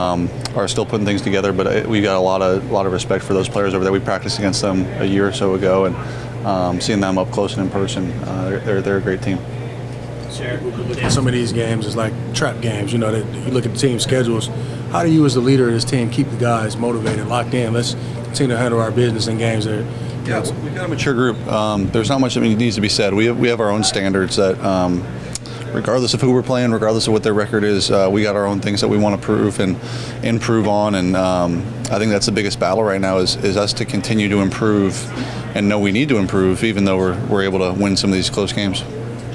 are still putting things together, but we got a lot of respect for those players over there. We practiced against them a year or so ago, and seeing them up close and in person, they're a great team. Some of these games is like trap games. You know, that you look at the team schedules. How do you, as the leader of this team, keep the guys motivated, locked in? Let's continue to handle our business in games that. Yeah, we've got a mature group. There's not much that needs to be said. We have our own standards that, regardless of who we're playing, regardless of what their record is, we got our own things that we want to prove and improve on. And I think that's the biggest battle right now is us to continue to improve and know we need to improve, even though we're able to win some of these close games.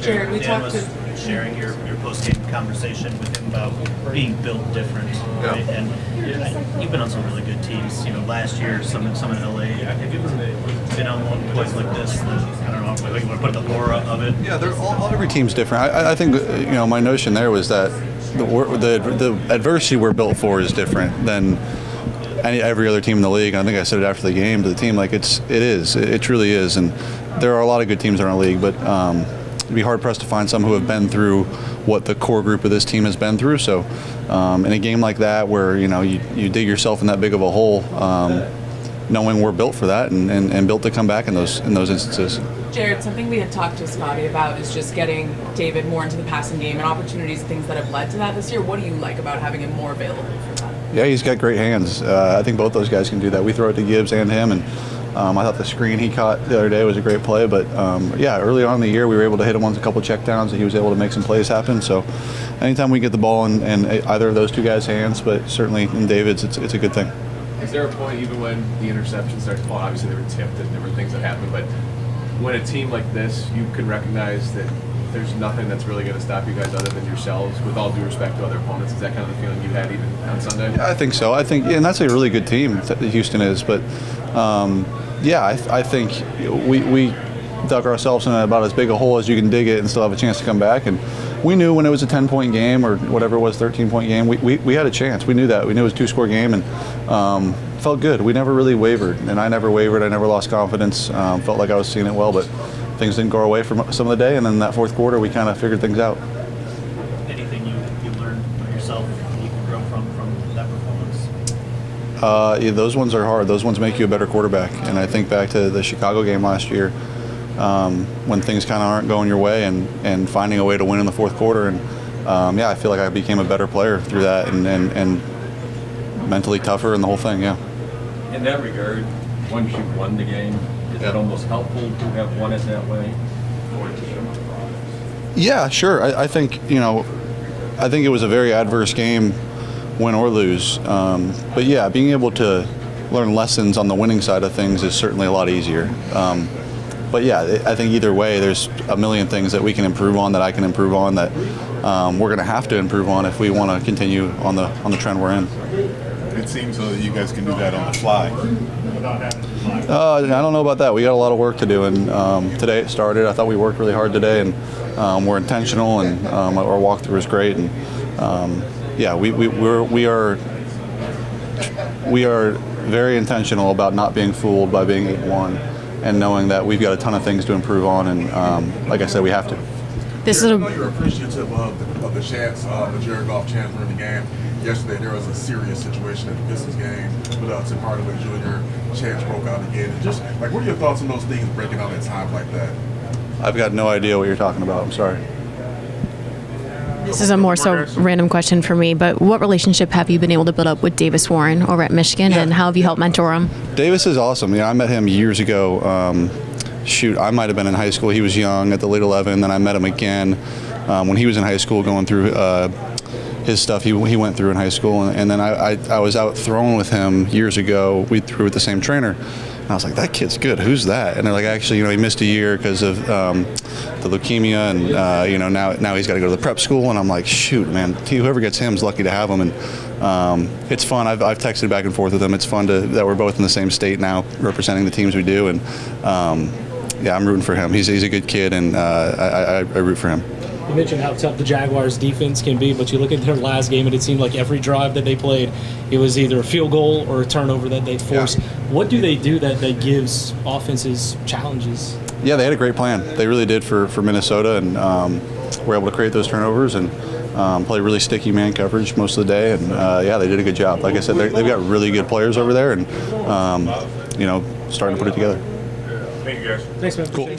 Jared, we talked to sharing your post-game conversation with him about being built different, right? And you've been on some really good teams. You know, last year, some in LA. Have you been on one place like this? I don't know. I think we're putting the aura of it. Yeah, every team's different. I think my notion there was that the adversity we're built for is different than every other team in the league. And I think I said it after the game to the team, like it truly is. And there are a lot of good teams in our league, but it'd be hard-pressed to find some who have been through what the core group of this team has been through. So in a game like that where, you dig yourself in that big of a hole, knowing we're built for that and built to come back in those instances. Jared, something we had talked to Scotty about is just getting David more into the passing game and opportunities and things that have led to that this year. What do you like about having him more available for that? Yeah, he's got great hands. I think both those guys can do that. We throw it to Gibbs and him, and I thought the screen he caught the other day was a great play. But early on in the year, we were able to hit him on a couple checkdowns, and he was able to make some plays happen. So anytime we get the ball in either of those two guys' hands, but certainly in David's, it's a good thing. Is there a point, even when the interceptions started to fall, obviously they were tipped and there were things that happened, but when a team like this, you can recognize that there's nothing that's really going to stop you guys other than yourselves, with all due respect to other opponents? Is that kind of the feeling you had even on Sunday? Yeah, I think so. And that's a really good team, Houston is. But, I think we dug ourselves in about as big a hole as you can dig it and still have a chance to come back. And we knew when it was a 10-point game or whatever it was, 13-point game, we had a chance. We knew that. We knew it was a two-score game, and felt good. We never really wavered, and I never wavered. I never lost confidence. Felt like I was seeing it well, but things didn't go our way for some of the day, and then that fourth quarter, we kind of figured things out. Anything you learned about yourself that you can grow from that performance? Those ones are hard. Those ones make you a better quarterback. And I think back to the Chicago game last year, when things kind of aren't going your way, and finding a way to win in the fourth quarter. And I feel like I became a better player through that, and mentally tougher and the whole thing. Yeah. In that regard, once you've won the game, is that almost helpful to have won it that way for a team? Yeah, sure. I think it was a very adverse game, win or lose. But yeah, being able to learn lessons on the winning side of things is certainly a lot easier. But yeah, I think either way, there's a million things that we can improve on, that I can improve on, that we're going to have to improve on if we want to continue on the trend we're in. It seems that you guys can do that on the fly. I don't know about that. We got a lot of work to do, and today it started. I thought we worked really hard today, and we're intentional, and our walkthrough was great. And we are very intentional about not being fooled by being 8-1, and knowing that we've got a ton of things to improve on, and like I said, we have to. I know you're appreciative of the chance, the Jared Goff chance in the game. Yesterday there was a serious situation at the Pistons game with Tim Hardaway Jr. Chance broke out again. And just like, what are your thoughts on those things breaking out at times like that? I've got no idea what you're talking about. I'm sorry. This is a more so random question for me, but what relationship have you been able to build up with Davis Warren over at Michigan, and how have you helped mentor him? Davis is awesome. I met him years ago. I might have been in high school. He was young at the late 11. Then I met him again when he was in high school, going through his stuff he went through in high school. And then I was out throwing with him years ago. We threw with the same trainer. And I was like, that kid's good. Who's that? And they're like, actually, he missed a year because of the leukemia, and now he's got to go to the prep school. And I'm like, shoot, man, whoever gets him is lucky to have him. And it's fun. I've texted back and forth with him. It's fun that we're both in the same state now, representing the teams we do. And I'm rooting for him. He's a good kid, and I root for him. You mentioned how tough the Jaguars' defense can be, but you look at their last game, and it seemed like every drive that they played, it was either a field goal or a turnover that they'd force. Yeah. What do they do that gives offenses challenges? Yeah, they had a great plan. They really did for Minnesota, and were able to create those turnovers. And play really sticky man coverage most of the day, and yeah, they did a good job. Like I said, they've got really good players over there, and you know, starting to put it together. Thank you, guys. Thanks, man. Cool.